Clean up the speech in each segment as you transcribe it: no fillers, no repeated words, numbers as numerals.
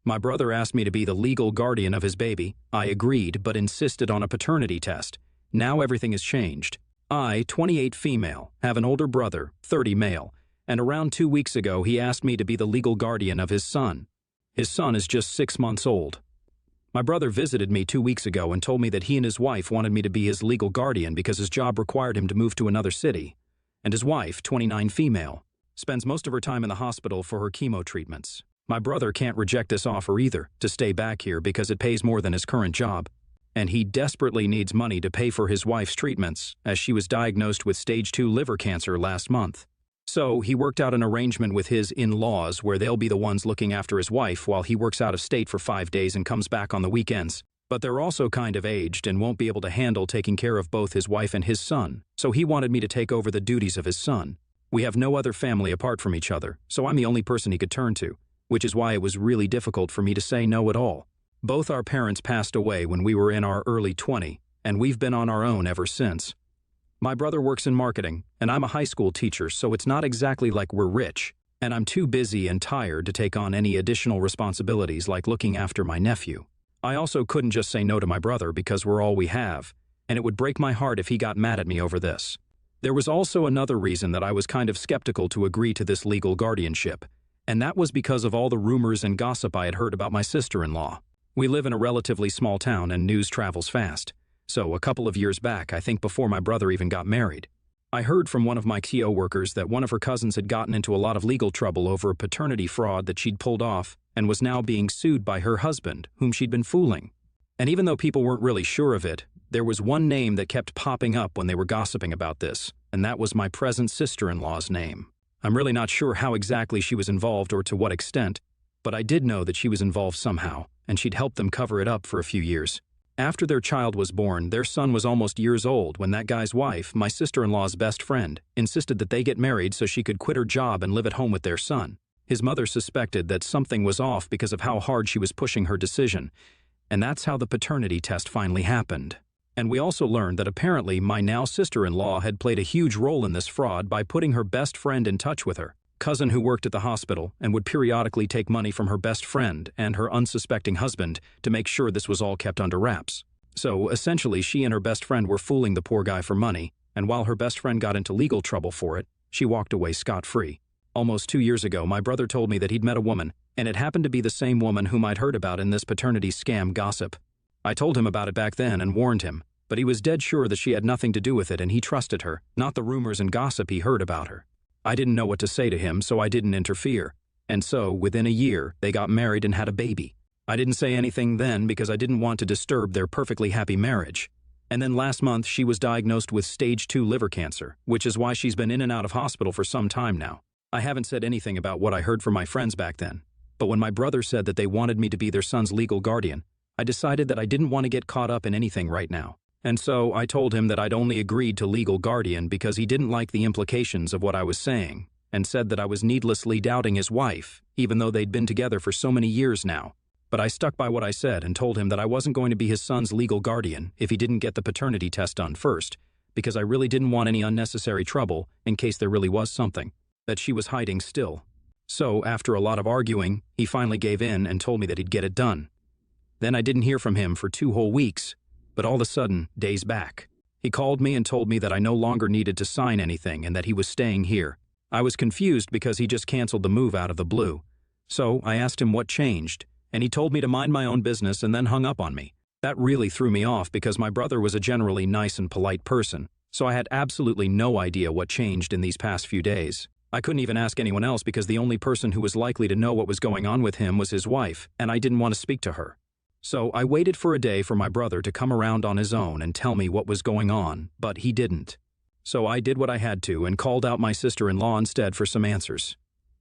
My brother asked me to be the legal guardian of his baby. I agreed, but insisted on a paternity test. Now everything has changed. I, 28 female, have an older brother, 30 male, and around 2 weeks ago he asked me to be the legal guardian of his son. His son is just 6 months old. My brother visited me 2 weeks ago and told me that he and his wife wanted me to be his legal guardian because his job required him to move to another city. And his wife, 29 female, spends most of her time in the hospital for her chemo treatments. My brother can't reject this offer either, to stay back here because it pays more than his current job. And he desperately needs money to pay for his wife's treatments, as she was diagnosed with stage 2 liver cancer last month. So he worked out an arrangement with his in-laws where they'll be the ones looking after his wife while he works out of state for 5 days and comes back on the weekends. But they're also kind of aged and won't be able to handle taking care of both his wife and his son, so he wanted me to take over the duties of his son. We have no other family apart from each other, so I'm the only person he could turn to, which is why it was really difficult for me to say no at all. Both our parents passed away when we were in our early 20s, and we've been on our own ever since. My brother works in marketing, and I'm a high school teacher, so it's not exactly like we're rich, and I'm too busy and tired to take on any additional responsibilities like looking after my nephew. I also couldn't just say no to my brother because we're all we have, and it would break my heart if he got mad at me over this. There was also another reason that I was kind of skeptical to agree to this legal guardianship, and that was because of all the rumors and gossip I had heard about my sister-in-law. We live in a relatively small town and news travels fast. So a couple of years back, I think before my brother even got married, I heard from one of my co-workers that one of her cousins had gotten into a lot of legal trouble over a paternity fraud that she'd pulled off and was now being sued by her husband, whom she'd been fooling. And even though people weren't really sure of it, there was one name that kept popping up when they were gossiping about this, and that was my present sister-in-law's name. I'm really not sure how exactly she was involved or to what extent, but I did know that she was involved somehow, and she'd helped them cover it up for a few years. After their child was born, their son was almost years old when that guy's wife, my sister-in-law's best friend, insisted that they get married so she could quit her job and live at home with their son. His mother suspected that something was off because of how hard she was pushing her decision, and that's how the paternity test finally happened. And we also learned that apparently my now sister-in-law had played a huge role in this fraud by putting her best friend in touch with her cousin who worked at the hospital and would periodically take money from her best friend and her unsuspecting husband to make sure this was all kept under wraps. So essentially she and her best friend were fooling the poor guy for money, and while her best friend got into legal trouble for it, she walked away scot-free. Almost 2 years ago, my brother told me that he'd met a woman, and it happened to be the same woman whom I'd heard about in this paternity scam gossip. I told him about it back then and warned him, but he was dead sure that she had nothing to do with it and he trusted her, not the rumors and gossip he heard about her. I didn't know what to say to him, so I didn't interfere. And so, within a year, they got married and had a baby. I didn't say anything then because I didn't want to disturb their perfectly happy marriage. And then last month, she was diagnosed with stage 2 liver cancer, which is why she's been in and out of hospital for some time now. I haven't said anything about what I heard from my friends back then, but when my brother said that they wanted me to be their son's legal guardian, I decided that I didn't want to get caught up in anything right now. And so I told him that I'd only agreed to legal guardian because he didn't like the implications of what I was saying, and said that I was needlessly doubting his wife, even though they'd been together for so many years now. But I stuck by what I said and told him that I wasn't going to be his son's legal guardian if he didn't get the paternity test done first, because I really didn't want any unnecessary trouble in case there really was something that she was hiding still. So, after a lot of arguing, he finally gave in and told me that he'd get it done. Then I didn't hear from him for 2 whole weeks. But all of a sudden, days back, he called me and told me that I no longer needed to sign anything and that he was staying here. I was confused because he just canceled the move out of the blue. So I asked him what changed, and he told me to mind my own business and then hung up on me. That really threw me off because my brother was a generally nice and polite person, so I had absolutely no idea what changed in these past few days. I couldn't even ask anyone else because the only person who was likely to know what was going on with him was his wife, and I didn't want to speak to her. So I waited for a day for my brother to come around on his own and tell me what was going on, but he didn't. So I did what I had to and called out my sister-in-law instead for some answers.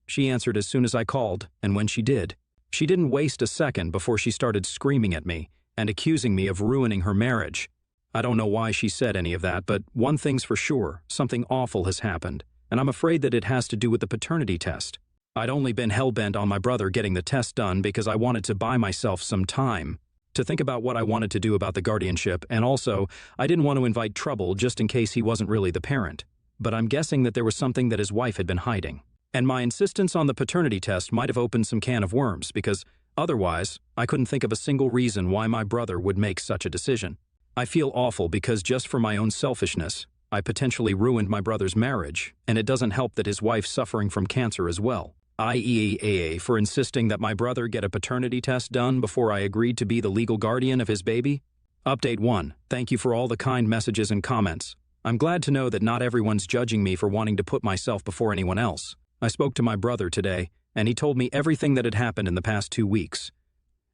She answered as soon as I called, and when she did, she didn't waste a second before she started screaming at me and accusing me of ruining her marriage. I don't know why she said any of that, but one thing's for sure, something awful has happened, and I'm afraid that it has to do with the paternity test. I'd only been hell-bent on my brother getting the test done because I wanted to buy myself some time to think about what I wanted to do about the guardianship, and also, I didn't want to invite trouble just in case he wasn't really the parent. But I'm guessing that there was something that his wife had been hiding. And my insistence on the paternity test might have opened some can of worms because Otherwise, I couldn't think of a single reason why my brother would make such a decision. I feel awful because just for my own selfishness, I potentially ruined my brother's marriage, and it doesn't help that his wife's suffering from cancer as well. IEAA for insisting that my brother get a paternity test done before I agreed to be the legal guardian of his baby. Update 1. Thank you for all the kind messages and comments. I'm glad to know that not everyone's judging me for wanting to put myself before anyone else. I spoke to my brother today, and he told me everything that had happened in the past 2 weeks.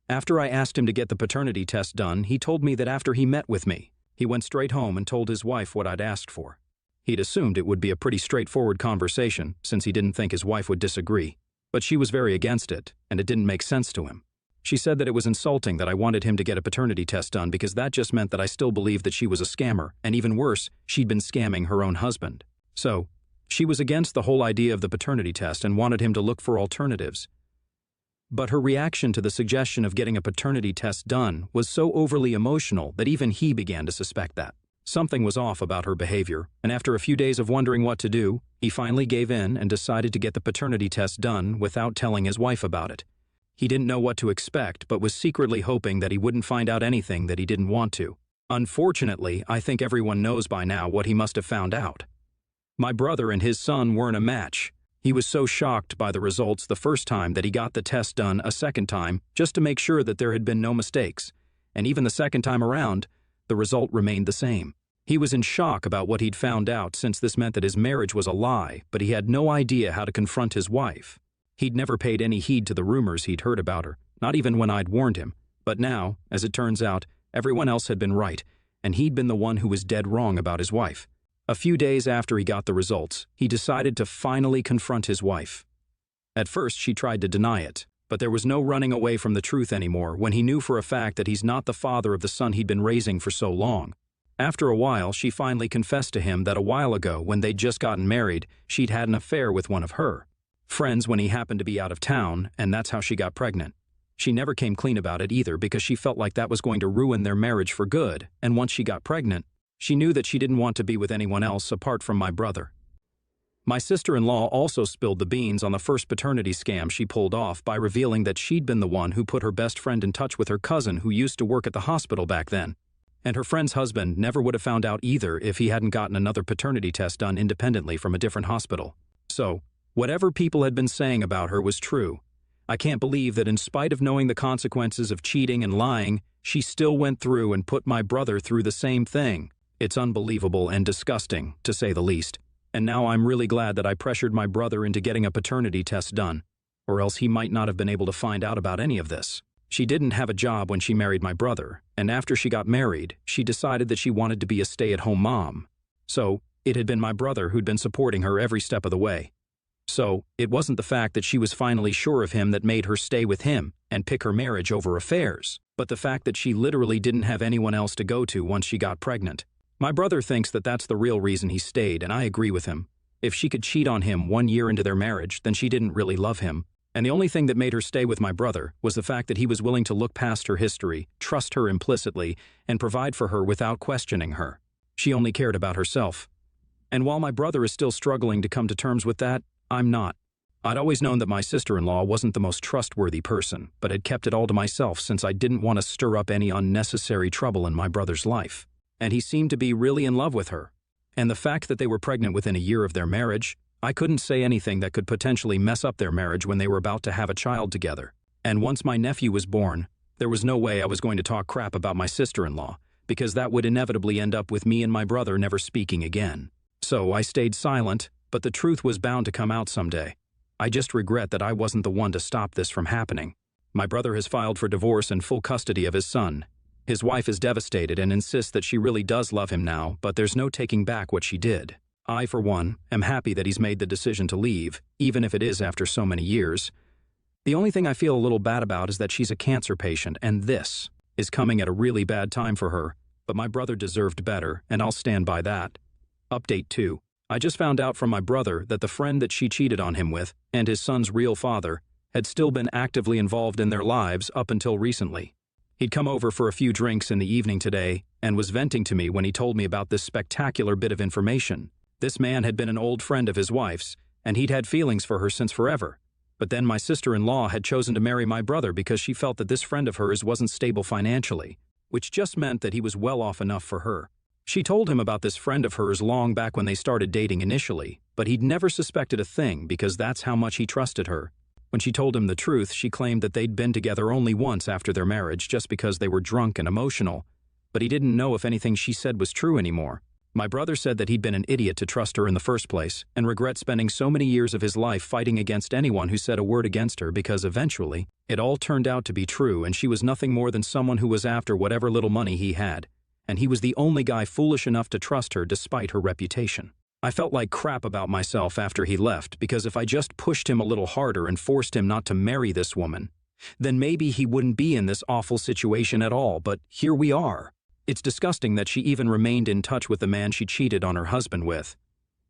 After I asked him to get the paternity test done, he told me that after he met with me, he went straight home and told his wife what I'd asked for. He'd assumed it would be a pretty straightforward conversation since he didn't think his wife would disagree, but she was very against it, and it didn't make sense to him. She said that it was insulting that I wanted him to get a paternity test done because that just meant that I still believed that she was a scammer, and even worse, she'd been scamming her own husband. So, she was against the whole idea of the paternity test and wanted him to look for alternatives. But her reaction to the suggestion of getting a paternity test done was so overly emotional that even he began to suspect that something was off about her behavior, and after a few days of wondering what to do, he finally gave in and decided to get the paternity test done without telling his wife about it. He didn't know what to expect, but was secretly hoping that he wouldn't find out anything that he didn't want to. Unfortunately, I think everyone knows by now what he must have found out. My brother and his son weren't a match. He was so shocked by the results the first time that he got the test done a second time just to make sure that there had been no mistakes. And even the second time around, the result remained the same. He was in shock about what he'd found out since this meant that his marriage was a lie, but he had no idea how to confront his wife. He'd never paid any heed to the rumors he'd heard about her, not even when I'd warned him. But now, as it turns out, everyone else had been right, and he'd been the one who was dead wrong about his wife. A few days after he got the results, he decided to finally confront his wife. At first, she tried to deny it, but there was no running away from the truth anymore when he knew for a fact that he's not the father of the son he'd been raising for so long. After a while, she finally confessed to him that a while ago, when they'd just gotten married, she'd had an affair with one of her friends when he happened to be out of town, and that's how she got pregnant. She never came clean about it either because she felt like that was going to ruin their marriage for good, and once she got pregnant, she knew that she didn't want to be with anyone else apart from my brother. My sister-in-law also spilled the beans on the first paternity scam she pulled off by revealing that she'd been the one who put her best friend in touch with her cousin who used to work at the hospital back then. And her friend's husband never would have found out either if he hadn't gotten another paternity test done independently from a different hospital. So, whatever people had been saying about her was true. I can't believe that in spite of knowing the consequences of cheating and lying, she still went through and put my brother through the same thing. It's unbelievable and disgusting, to say the least. And now I'm really glad that I pressured my brother into getting a paternity test done, or else he might not have been able to find out about any of this. She didn't have a job when she married my brother, and after she got married, she decided that she wanted to be a stay-at-home mom. So, it had been my brother who'd been supporting her every step of the way. So, it wasn't the fact that she was finally sure of him that made her stay with him and pick her marriage over affairs, but the fact that she literally didn't have anyone else to go to once she got pregnant. My brother thinks that that's the real reason he stayed, and I agree with him. If she could cheat on him 1 year into their marriage, then she didn't really love him. And the only thing that made her stay with my brother was the fact that he was willing to look past her history, trust her implicitly, and provide for her without questioning her. She only cared about herself. And while my brother is still struggling to come to terms with that, I'm not. I'd always known that my sister-in-law wasn't the most trustworthy person, but had kept it all to myself since I didn't want to stir up any unnecessary trouble in my brother's life. And he seemed to be really in love with her. And the fact that they were pregnant within a year of their marriage, I couldn't say anything that could potentially mess up their marriage when they were about to have a child together. And once my nephew was born, there was no way I was going to talk crap about my sister-in-law, because that would inevitably end up with me and my brother never speaking again. So I stayed silent, but the truth was bound to come out someday. I just regret that I wasn't the one to stop this from happening. My brother has filed for divorce and full custody of his son. His wife is devastated and insists that she really does love him now, but there's no taking back what she did. I, for one, am happy that he's made the decision to leave, even if it is after so many years. The only thing I feel a little bad about is that she's a cancer patient, and this is coming at a really bad time for her, but my brother deserved better, and I'll stand by that. Update 2. I just found out from my brother that the friend that she cheated on him with, and his son's real father, had still been actively involved in their lives up until recently. He'd come over for a few drinks in the evening today and was venting to me when he told me about this spectacular bit of information. This man had been an old friend of his wife's, and he'd had feelings for her since forever. But then my sister-in-law had chosen to marry my brother because she felt that this friend of hers wasn't stable financially, which just meant that he was well off enough for her. She told him about this friend of hers long back when they started dating initially, but he'd never suspected a thing because that's how much he trusted her. When she told him the truth, she claimed that they'd been together only once after their marriage just because they were drunk and emotional, but he didn't know if anything she said was true anymore. My brother said that he'd been an idiot to trust her in the first place and regret spending so many years of his life fighting against anyone who said a word against her because eventually, it all turned out to be true and she was nothing more than someone who was after whatever little money he had, and he was the only guy foolish enough to trust her despite her reputation. I felt like crap about myself after he left because if I just pushed him a little harder and forced him not to marry this woman, then maybe he wouldn't be in this awful situation at all, but here we are. It's disgusting that she even remained in touch with the man she cheated on her husband with.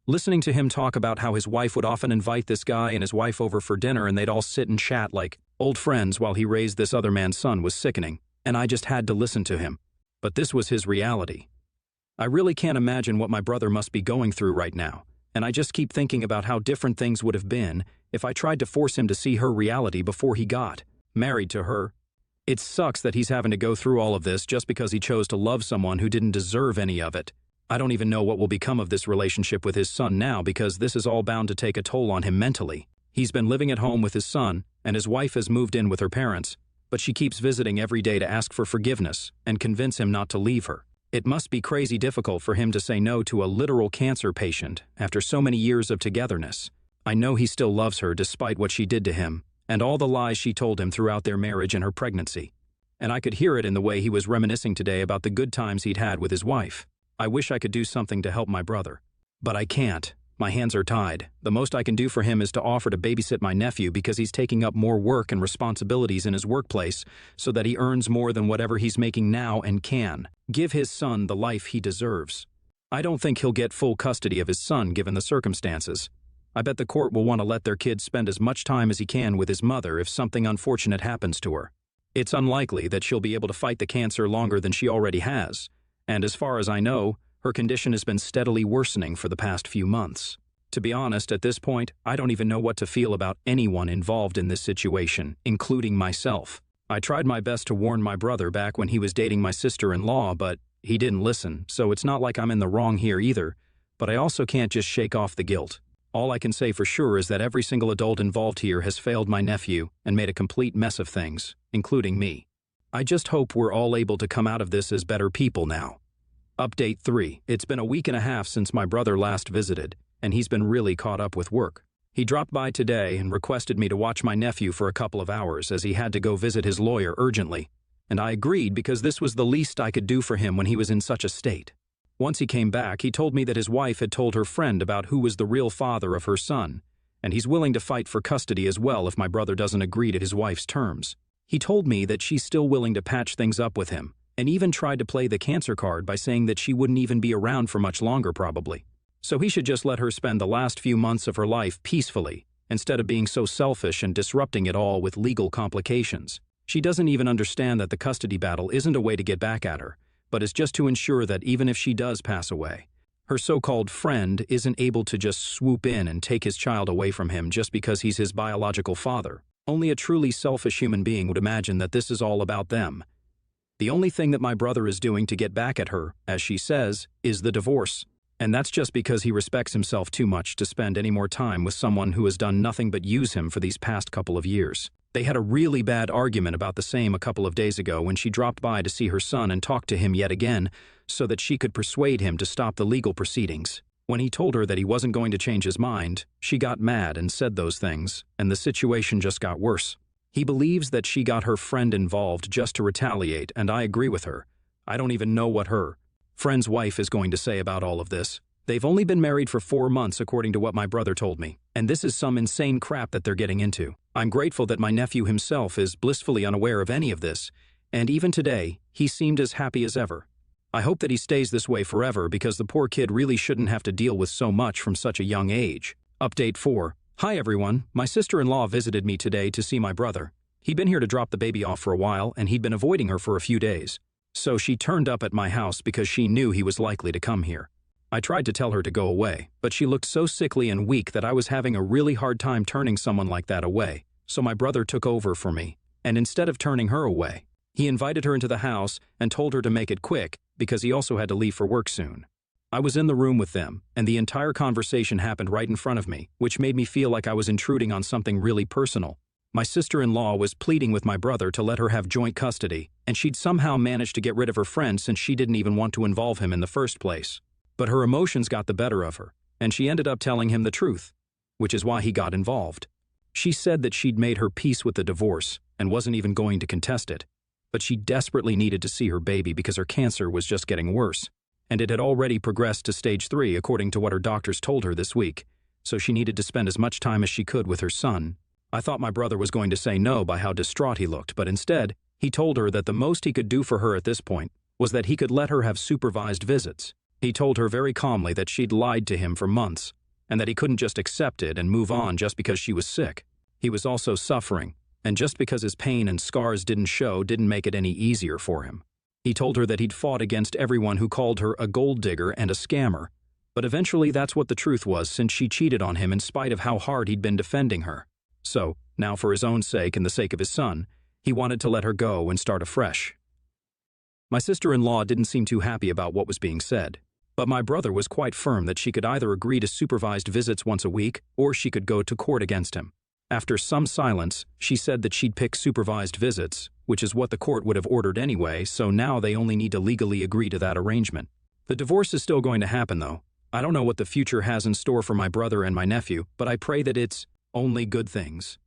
Listening to him talk about how his wife would often invite this guy and his wife over for dinner and they'd all sit and chat like old friends while he raised this other man's son was sickening, and I just had to listen to him. But this was his reality. I really can't imagine what my brother must be going through right now, and I just keep thinking about how different things would have been if I tried to force him to see her reality before he got married to her. It sucks that he's having to go through all of this just because he chose to love someone who didn't deserve any of it. I don't even know what will become of this relationship with his son now because this is all bound to take a toll on him mentally. He's been living at home with his son, and his wife has moved in with her parents, but she keeps visiting every day to ask for forgiveness and convince him not to leave her. It must be crazy difficult for him to say no to a literal cancer patient after so many years of togetherness. I know he still loves her despite what she did to him and all the lies she told him throughout their marriage and her pregnancy. And I could hear it in the way he was reminiscing today about the good times he'd had with his wife. I wish I could do something to help my brother. But I can't. My hands are tied. The most I can do for him is to offer to babysit my nephew because he's taking up more work and responsibilities in his workplace so that he earns more than whatever he's making now and can give his son the life he deserves. I don't think he'll get full custody of his son given the circumstances. I bet the court will want to let their kid spend as much time as he can with his mother if something unfortunate happens to her. It's unlikely that she'll be able to fight the cancer longer than she already has, and as far as I know, her condition has been steadily worsening for the past few months. To be honest, at this point, I don't even know what to feel about anyone involved in this situation, including myself. I tried my best to warn my brother back when he was dating my sister-in-law, but he didn't listen, so it's not like I'm in the wrong here either, but I also can't just shake off the guilt. All I can say for sure is that every single adult involved here has failed my nephew and made a complete mess of things, including me. I just hope we're all able to come out of this as better people now. Update 3. It's been a week and a half since my brother last visited, and he's been really caught up with work. He dropped by today and requested me to watch my nephew for a couple of hours as he had to go visit his lawyer urgently, and I agreed because this was the least I could do for him when he was in such a state. Once he came back, he told me that his wife had told her friend about who was the real father of her son, and he's willing to fight for custody as well if my brother doesn't agree to his wife's terms. He told me that she's still willing to patch things up with him, and even tried to play the cancer card by saying that she wouldn't even be around for much longer probably. So he should just let her spend the last few months of her life peacefully, instead of being so selfish and disrupting it all with legal complications. She doesn't even understand that the custody battle isn't a way to get back at her, but is just to ensure that even if she does pass away, her so-called friend isn't able to just swoop in and take his child away from him just because he's his biological father. Only a truly selfish human being would imagine that this is all about them. The only thing that my brother is doing to get back at her, as she says, is the divorce. And that's just because he respects himself too much to spend any more time with someone who has done nothing but use him for these past couple of years. They had a really bad argument about the same a couple of days ago when she dropped by to see her son and talk to him yet again so that she could persuade him to stop the legal proceedings. When he told her that he wasn't going to change his mind, she got mad and said those things, and the situation just got worse. He believes that she got her friend involved just to retaliate, and I agree with her. I don't even know what her friend's wife is going to say about all of this. They've only been married for 4 months according to what my brother told me, and this is some insane crap that they're getting into. I'm grateful that my nephew himself is blissfully unaware of any of this, and even today, he seemed as happy as ever. I hope that he stays this way forever because the poor kid really shouldn't have to deal with so much from such a young age. Update 4. Hi everyone, my sister-in-law visited me today to see my brother. He'd been here to drop the baby off for a while, and he'd been avoiding her for a few days. So she turned up at my house because she knew he was likely to come here. I tried to tell her to go away, but she looked so sickly and weak that I was having a really hard time turning someone like that away, so my brother took over for me, and instead of turning her away, he invited her into the house and told her to make it quick because he also had to leave for work soon. I was in the room with them, and the entire conversation happened right in front of me, which made me feel like I was intruding on something really personal. My sister-in-law was pleading with my brother to let her have joint custody, and she'd somehow managed to get rid of her friend since she didn't even want to involve him in the first place. But her emotions got the better of her, and she ended up telling him the truth, which is why he got involved. She said that she'd made her peace with the divorce and wasn't even going to contest it, but she desperately needed to see her baby because her cancer was just getting worse, and it had already progressed to stage 3 according to what her doctors told her this week, so she needed to spend as much time as she could with her son. I thought my brother was going to say no by how distraught he looked, but instead, he told her that the most he could do for her at this point was that he could let her have supervised visits. He told her very calmly that she'd lied to him for months, and that he couldn't just accept it and move on just because she was sick. He was also suffering, and just because his pain and scars didn't show didn't make it any easier for him. He told her that he'd fought against everyone who called her a gold digger and a scammer, but eventually that's what the truth was since she cheated on him in spite of how hard he'd been defending her. So, now for his own sake and the sake of his son, he wanted to let her go and start afresh. My sister-in-law didn't seem too happy about what was being said, but my brother was quite firm that she could either agree to supervised visits once a week or she could go to court against him. After some silence, she said that she'd pick supervised visits, which is what the court would have ordered anyway, so now they only need to legally agree to that arrangement. The divorce is still going to happen, though. I don't know what the future has in store for my brother and my nephew, but I pray that it's only good things.